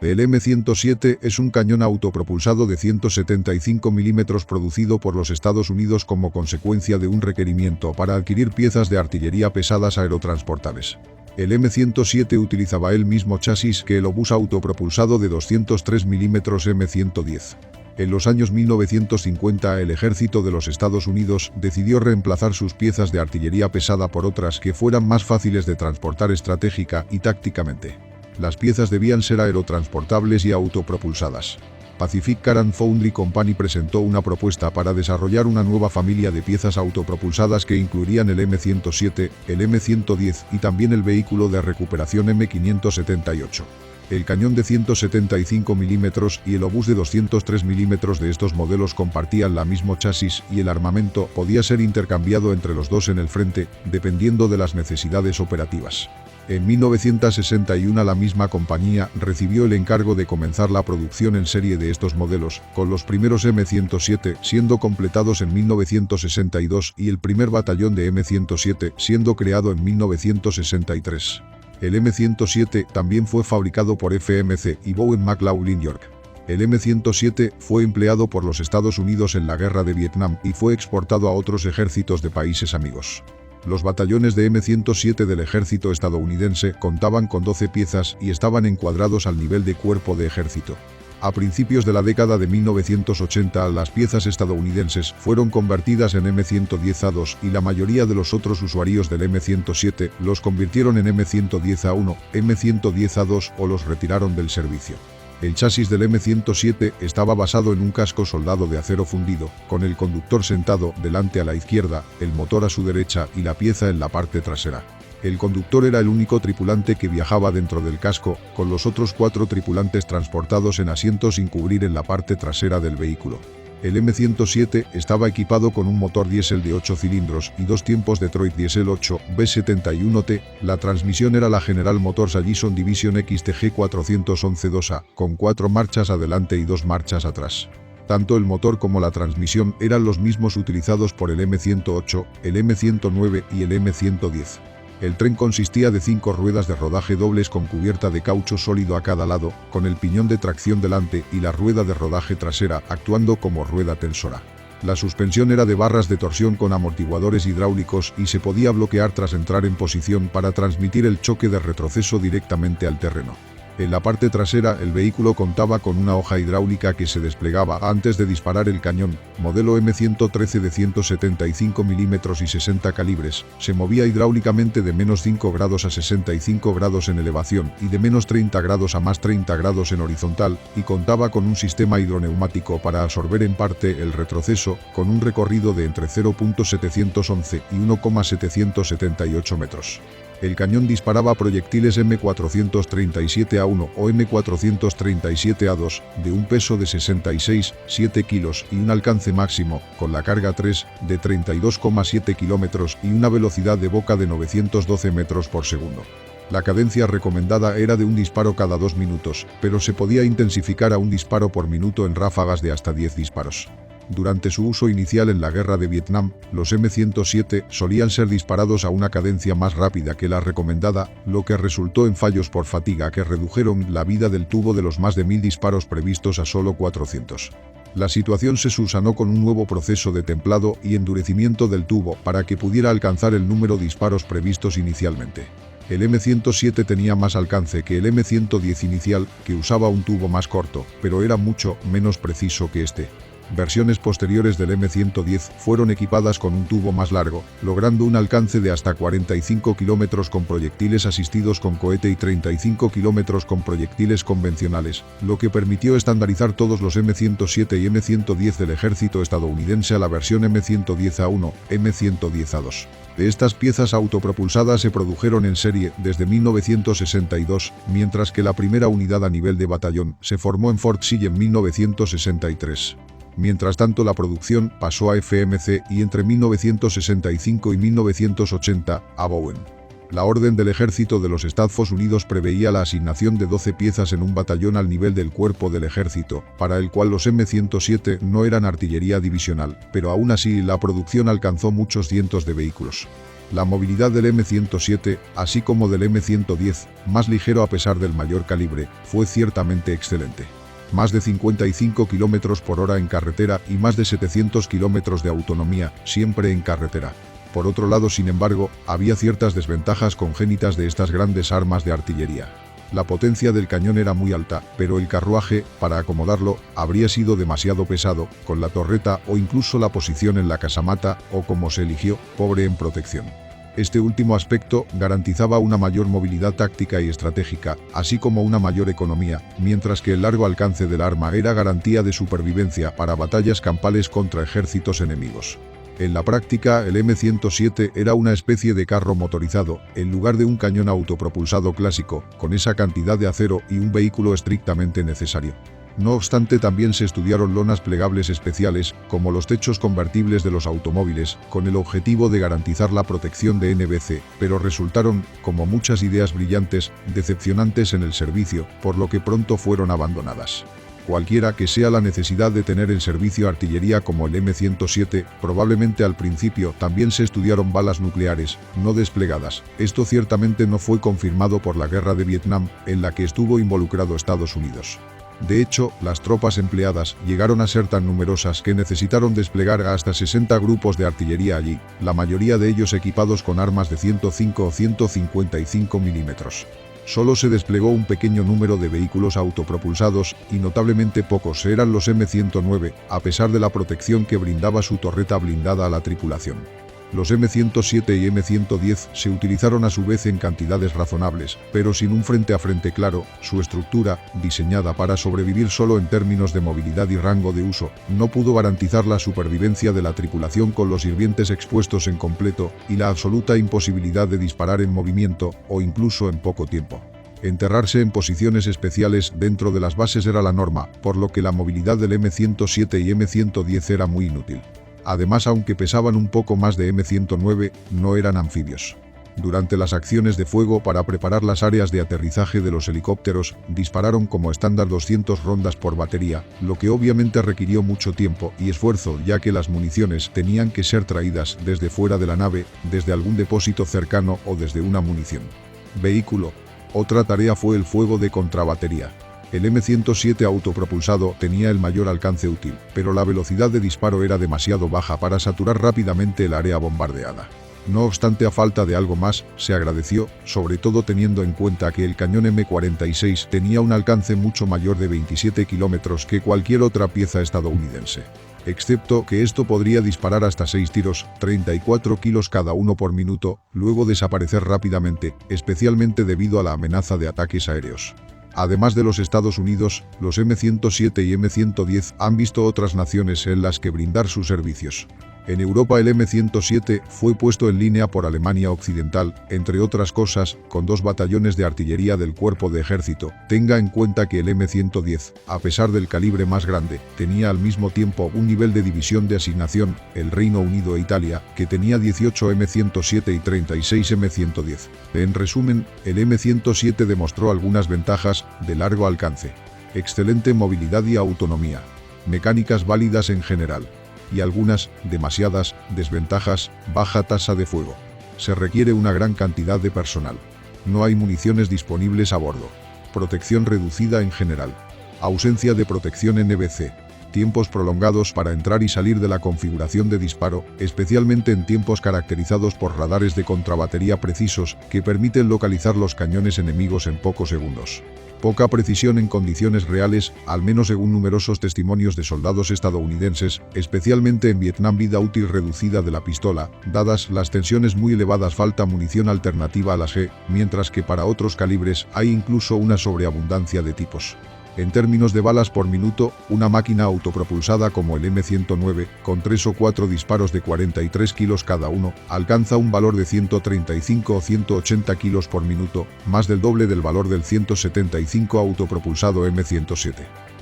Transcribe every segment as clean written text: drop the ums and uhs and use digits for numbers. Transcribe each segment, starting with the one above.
El M107 es un cañón autopropulsado de 175 mm producido por los Estados Unidos como consecuencia de un requerimiento para adquirir piezas de artillería pesadas aerotransportables. El M107 utilizaba el mismo chasis que el obús autopropulsado de 203 mm M110. En los años 1950 el ejército de los Estados Unidos decidió reemplazar sus piezas de artillería pesada por otras que fueran más fáciles de transportar estratégica y tácticamente. Las piezas debían ser aerotransportables y autopropulsadas. Pacific Car and Foundry Company presentó una propuesta para desarrollar una nueva familia de piezas autopropulsadas que incluirían el M107, el M110 y también el vehículo de recuperación M578. El cañón de 175 mm y el obús de 203 mm de estos modelos compartían la mismo chasis y el armamento podía ser intercambiado entre los dos en el frente, dependiendo de las necesidades operativas. En 1961 la misma compañía recibió el encargo de comenzar la producción en serie de estos modelos, con los primeros M107 siendo completados en 1962 y el primer batallón de M107 siendo creado en 1963. El M107 también fue fabricado por FMC y Bowen-McLaughlin York. El M107 fue empleado por los Estados Unidos en la Guerra de Vietnam y fue exportado a otros ejércitos de países amigos. Los batallones de M107 del ejército estadounidense contaban con 12 piezas y estaban encuadrados al nivel de cuerpo de ejército. A principios de la década de 1980 las piezas estadounidenses fueron convertidas en M110A2 y la mayoría de los otros usuarios del M107 los convirtieron en M110A1, M110A2 o los retiraron del servicio. El chasis del M107 estaba basado en un casco soldado de acero fundido, con el conductor sentado delante a la izquierda, el motor a su derecha y la pieza en la parte trasera. El conductor era el único tripulante que viajaba dentro del casco, con los otros 4 tripulantes transportados en asientos sin cubrir en la parte trasera del vehículo. El M107 estaba equipado con un motor diésel de 8 cilindros y 2 tiempos Detroit Diesel 8 B71T. La transmisión era la General Motors Allison Division XTG 411 2A, con 4 marchas adelante y 2 marchas atrás. Tanto el motor como la transmisión eran los mismos utilizados por el M108, el M109 y el M110. El tren consistía de 5 ruedas de rodaje dobles con cubierta de caucho sólido a cada lado, con el piñón de tracción delante y la rueda de rodaje trasera actuando como rueda tensora. La suspensión era de barras de torsión con amortiguadores hidráulicos y se podía bloquear tras entrar en posición para transmitir el choque de retroceso directamente al terreno. En la parte trasera el vehículo contaba con una hoja hidráulica que se desplegaba antes de disparar el cañón, modelo M113 de 175 mm y 60 calibres, se movía hidráulicamente de -5 grados a 65 grados en elevación y de -30 grados a+30 grados en horizontal, y contaba con un sistema hidroneumático para absorber en parte el retroceso, con un recorrido de entre 0.711 y 1.778 metros. El cañón disparaba proyectiles M437A1 o M437A2 de un peso de 66,7 kilos y un alcance máximo, con la carga 3, de 32,7 kilómetros y una velocidad de boca de 912 metros por segundo. La cadencia recomendada era de un disparo cada 2 minutos, pero se podía intensificar a un disparo por minuto en ráfagas de hasta 10 disparos. Durante su uso inicial en la Guerra de Vietnam, los M107 solían ser disparados a una cadencia más rápida que la recomendada, lo que resultó en fallos por fatiga que redujeron la vida del tubo de los más de 1000 disparos previstos a solo 400. La situación se subsanó con un nuevo proceso de templado y endurecimiento del tubo para que pudiera alcanzar el número de disparos previstos inicialmente. El M107 tenía más alcance que el M110 inicial, que usaba un tubo más corto, pero era mucho menos preciso que este. Versiones posteriores del M110 fueron equipadas con un tubo más largo, logrando un alcance de hasta 45 kilómetros con proyectiles asistidos con cohete y 35 kilómetros con proyectiles convencionales, lo que permitió estandarizar todos los M107 y M110 del ejército estadounidense a la versión M110A1, M110A2. De estas piezas autopropulsadas se produjeron en serie desde 1962, mientras que la primera unidad a nivel de batallón se formó en Fort Sill en 1963. Mientras tanto, la producción pasó a FMC y entre 1965 y 1980 a Bowen. La orden del ejército de los Estados Unidos preveía la asignación de 12 piezas en un batallón al nivel del cuerpo del ejército, para el cual los M107 no eran artillería divisional, pero aún así la producción alcanzó muchos cientos de vehículos. La movilidad del M107, así como del M110, más ligero a pesar del mayor calibre, fue ciertamente excelente. Más de 55 km por hora en carretera y más de 700 km de autonomía, siempre en carretera. Por otro lado, sin embargo, había ciertas desventajas congénitas de estas grandes armas de artillería. La potencia del cañón era muy alta, pero el carruaje, para acomodarlo, habría sido demasiado pesado, con la torreta o incluso la posición en la casamata, o como se eligió, pobre en protección. Este último aspecto garantizaba una mayor movilidad táctica y estratégica, así como una mayor economía, mientras que el largo alcance del arma era garantía de supervivencia para batallas campales contra ejércitos enemigos. En la práctica, el M107 era una especie de carro motorizado, en lugar de un cañón autopropulsado clásico, con esa cantidad de acero y un vehículo estrictamente necesario. No obstante, también se estudiaron lonas plegables especiales, como los techos convertibles de los automóviles, con el objetivo de garantizar la protección de NBC, pero resultaron, como muchas ideas brillantes, decepcionantes en el servicio, por lo que pronto fueron abandonadas. Cualquiera que sea la necesidad de tener en servicio artillería como el M107, probablemente al principio también se estudiaron balas nucleares, no desplegadas. Esto ciertamente no fue confirmado por la guerra de Vietnam, en la que estuvo involucrado Estados Unidos. De hecho, las tropas empleadas llegaron a ser tan numerosas que necesitaron desplegar hasta 60 grupos de artillería allí, la mayoría de ellos equipados con armas de 105 o 155 milímetros. Solo se desplegó un pequeño número de vehículos autopropulsados y notablemente pocos eran los M109, a pesar de la protección que brindaba su torreta blindada a la tripulación. Los M107 y M110 se utilizaron a su vez en cantidades razonables, pero sin un frente a frente claro. Su estructura, diseñada para sobrevivir solo en términos de movilidad y rango de uso, no pudo garantizar la supervivencia de la tripulación con los sirvientes expuestos en completo y la absoluta imposibilidad de disparar en movimiento o incluso en poco tiempo. Enterrarse en posiciones especiales dentro de las bases era la norma, por lo que la movilidad del M107 y M110 era muy inútil. Además, aunque pesaban un poco más de M109, no eran anfibios. Durante las acciones de fuego para preparar las áreas de aterrizaje de los helicópteros, dispararon como estándar 200 rondas por batería, lo que obviamente requirió mucho tiempo y esfuerzo, ya que las municiones tenían que ser traídas desde fuera de la nave, desde algún depósito cercano o desde una munición. Vehículo. Otra tarea fue el fuego de contrabatería. El M107 autopropulsado tenía el mayor alcance útil, pero la velocidad de disparo era demasiado baja para saturar rápidamente el área bombardeada. No obstante, a falta de algo más, se agradeció, sobre todo teniendo en cuenta que el cañón M46 tenía un alcance mucho mayor de 27 kilómetros que cualquier otra pieza estadounidense. Excepto que esto podría disparar hasta 6 tiros, 34 kilos cada uno por minuto, luego desaparecer rápidamente, especialmente debido a la amenaza de ataques aéreos. Además de los Estados Unidos, los M107 y M110 han visto otras naciones en las que brindar sus servicios. En Europa el M107 fue puesto en línea por Alemania Occidental, entre otras cosas, con 2 batallones de artillería del cuerpo de ejército. Tenga en cuenta que el M110, a pesar del calibre más grande, tenía al mismo tiempo un nivel de división de asignación, el Reino Unido e Italia, que tenía 18 M107 y 36 M110. En resumen, el M107 demostró algunas ventajas de largo alcance, excelente movilidad y autonomía, mecánicas válidas en general, y algunas, demasiadas, desventajas, baja tasa de fuego. Se requiere una gran cantidad de personal. No hay municiones disponibles a bordo. Protección reducida en general. Ausencia de protección NBC. Tiempos prolongados para entrar y salir de la configuración de disparo, especialmente en tiempos caracterizados por radares de contrabatería precisos que permiten localizar los cañones enemigos en pocos segundos. Poca precisión en condiciones reales, al menos según numerosos testimonios de soldados estadounidenses, especialmente en Vietnam. Vida útil reducida de la pistola, dadas las tensiones muy elevadas. Falta munición alternativa a las G, mientras que para otros calibres hay incluso una sobreabundancia de tipos. En términos de balas por minuto, una máquina autopropulsada como el M109, con 3 o 4 disparos de 43 kilos cada uno, alcanza un valor de 135 o 180 kilos por minuto, más del doble del valor del 175 autopropulsado M107.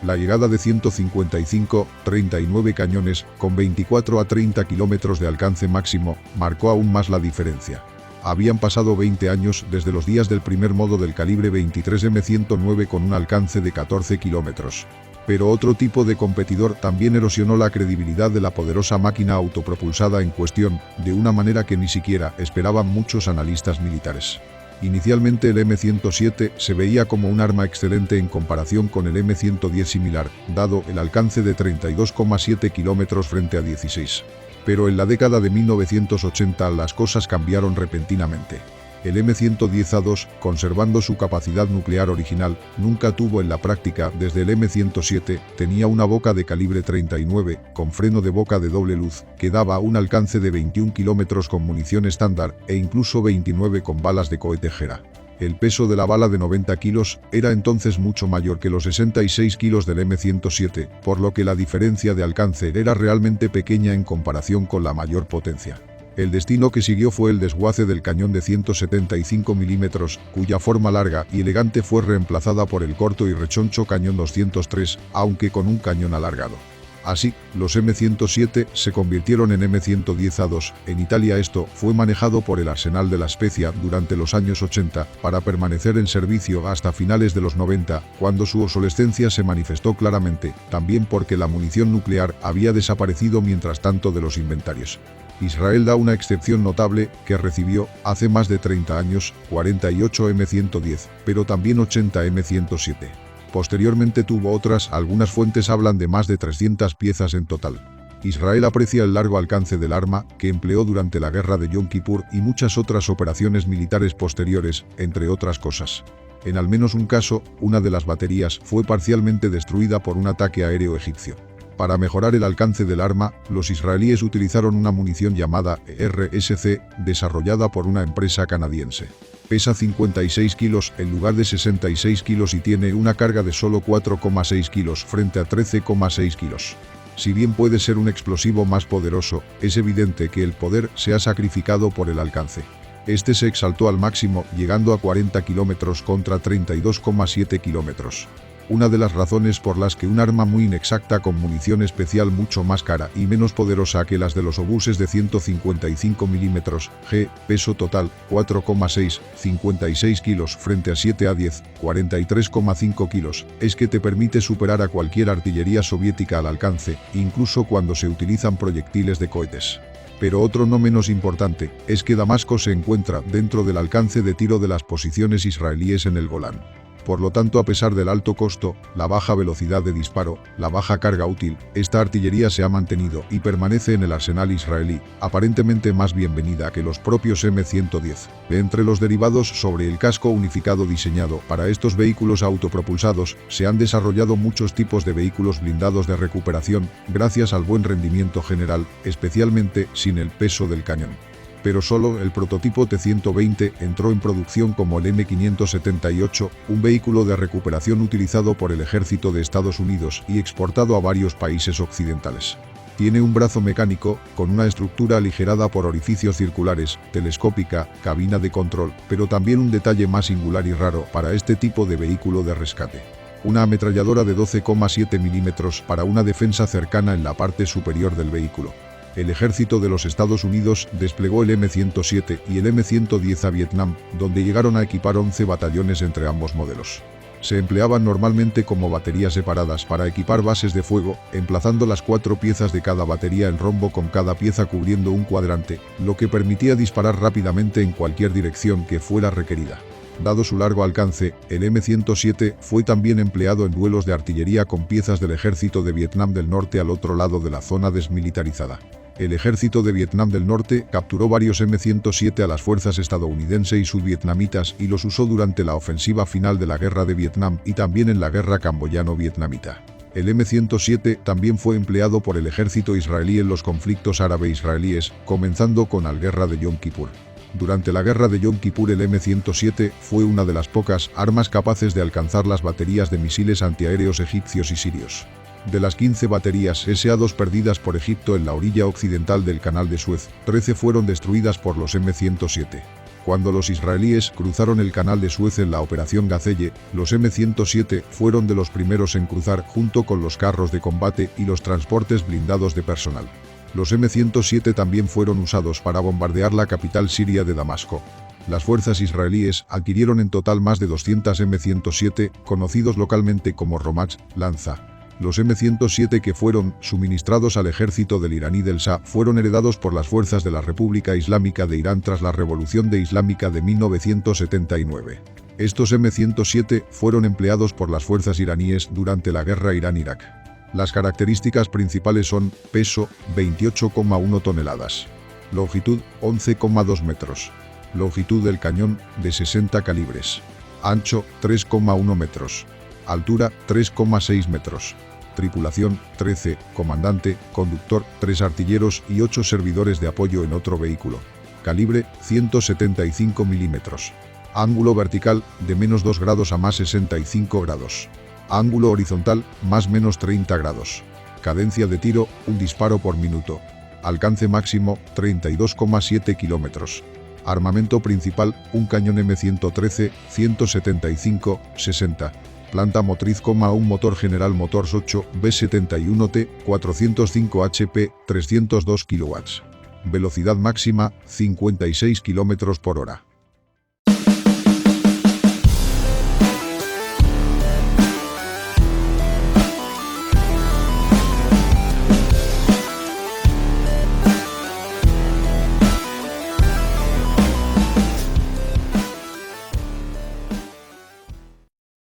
La llegada de 155-39 cañones, con 24 a 30 kilómetros de alcance máximo, marcó aún más la diferencia. Habían pasado 20 años desde los días del primer modo del calibre 23 M109 con un alcance de 14 kilómetros. Pero otro tipo de competidor también erosionó la credibilidad de la poderosa máquina autopropulsada en cuestión, de una manera que ni siquiera esperaban muchos analistas militares. Inicialmente el M107 se veía como un arma excelente en comparación con el M110 similar, dado el alcance de 32,7 kilómetros frente a 16. Pero en la década de 1980 las cosas cambiaron repentinamente. El M110A2, conservando su capacidad nuclear original, nunca tuvo en la práctica desde el M107, tenía una boca de calibre 39, con freno de boca de doble luz, que daba un alcance de 21 kilómetros con munición estándar e incluso 29 con balas de cohete Gera. El peso de la bala de 90 kilos era entonces mucho mayor que los 66 kilos del M107, por lo que la diferencia de alcance era realmente pequeña en comparación con la mayor potencia. El destino que siguió fue el desguace del cañón de 175 milímetros, cuya forma larga y elegante fue reemplazada por el corto y rechoncho cañón 203, aunque con un cañón alargado. Así, los M107 se convirtieron en M110A2. En Italia esto fue manejado por el Arsenal de La Spezia durante los años 80, para permanecer en servicio hasta finales de los 90, cuando su obsolescencia se manifestó claramente, también porque la munición nuclear había desaparecido mientras tanto de los inventarios. Israel da una excepción notable, que recibió, hace más de 30 años, 48 M110, pero también 80 M107. Posteriormente tuvo otras, algunas fuentes hablan de más de 300 piezas en total. Israel aprecia el largo alcance del arma, que empleó durante la guerra de Yom Kippur y muchas otras operaciones militares posteriores, entre otras cosas. En al menos un caso, una de las baterías fue parcialmente destruida por un ataque aéreo egipcio. Para mejorar el alcance del arma, los israelíes utilizaron una munición llamada RSC, desarrollada por una empresa canadiense. Pesa 56 kilos en lugar de 66 kilos y tiene una carga de solo 4,6 kilos frente a 13,6 kilos. Si bien puede ser un explosivo más poderoso, es evidente que el poder se ha sacrificado por el alcance. Este se exaltó al máximo, llegando a 40 kilómetros contra 32,7 kilómetros. Una de las razones por las que un arma muy inexacta con munición especial mucho más cara y menos poderosa que las de los obuses de 155 mm, G, peso total, 4,6, 56 kilos frente a 7 a 10, 43,5 kilos, es que te permite superar a cualquier artillería soviética al alcance, incluso cuando se utilizan proyectiles de cohetes. Pero otro no menos importante, es que Damasco se encuentra dentro del alcance de tiro de las posiciones israelíes en el Golán. Por lo tanto, a pesar del alto costo, la baja velocidad de disparo, la baja carga útil, esta artillería se ha mantenido y permanece en el arsenal israelí, aparentemente más bienvenida que los propios M110. Entre los derivados sobre el casco unificado diseñado para estos vehículos autopropulsados, se han desarrollado muchos tipos de vehículos blindados de recuperación, gracias al buen rendimiento general, especialmente sin el peso del cañón. Pero solo el prototipo T-120 entró en producción como el M578, un vehículo de recuperación utilizado por el ejército de Estados Unidos y exportado a varios países occidentales. Tiene un brazo mecánico, con una estructura aligerada por orificios circulares, telescópica, cabina de control, pero también un detalle más singular y raro para este tipo de vehículo de rescate. Una ametralladora de 12,7 mm para una defensa cercana en la parte superior del vehículo. El ejército de los Estados Unidos desplegó el M107 y el M110 a Vietnam, donde llegaron a equipar 11 batallones entre ambos modelos. Se empleaban normalmente como baterías separadas para equipar bases de fuego, emplazando las 4 piezas de cada batería en rombo con cada pieza cubriendo un cuadrante, lo que permitía disparar rápidamente en cualquier dirección que fuera requerida. Dado su largo alcance, el M107 fue también empleado en duelos de artillería con piezas del ejército de Vietnam del Norte al otro lado de la zona desmilitarizada. El ejército de Vietnam del Norte capturó varios M107 a las fuerzas estadounidenses y subvietnamitas y los usó durante la ofensiva final de la guerra de Vietnam y también en la guerra camboyano-vietnamita. El M107 también fue empleado por el ejército israelí en los conflictos árabe-israelíes, comenzando con la guerra de Yom Kippur. Durante la guerra de Yom Kippur el M107 fue una de las pocas armas capaces de alcanzar las baterías de misiles antiaéreos egipcios y sirios. De las 15 baterías SA-2 perdidas por Egipto en la orilla occidental del Canal de Suez, 13 fueron destruidas por los M107. Cuando los israelíes cruzaron el Canal de Suez en la Operación Gazelle, los M107 fueron de los primeros en cruzar junto con los carros de combate y los transportes blindados de personal. Los M107 también fueron usados para bombardear la capital siria de Damasco. Las fuerzas israelíes adquirieron en total más de 200 M107, conocidos localmente como Romach, lanza. Los M107 que fueron suministrados al ejército del iraní del Shah fueron heredados por las fuerzas de la República Islámica de Irán tras la Revolución Islámica de 1979. Estos M107 fueron empleados por las fuerzas iraníes durante la guerra Irán-Irak. Las características principales son: peso, 28,1 toneladas. Longitud, 11,2 metros. Longitud del cañón, de 60 calibres. Ancho, 3,1 metros. Altura, 3,6 metros. Tripulación, 13, comandante, conductor, 3 artilleros y 8 servidores de apoyo en otro vehículo. Calibre, 175 milímetros. Ángulo vertical, de -2 grados a +65 grados. Ángulo horizontal, +30 grados. Cadencia de tiro, un disparo por minuto. Alcance máximo, 32,7 kilómetros. Armamento principal, un cañón M113, 175, 60. Planta motriz, un motor General Motors 8, B71T, 405 HP, 302 kW. Velocidad máxima, 56 km/h.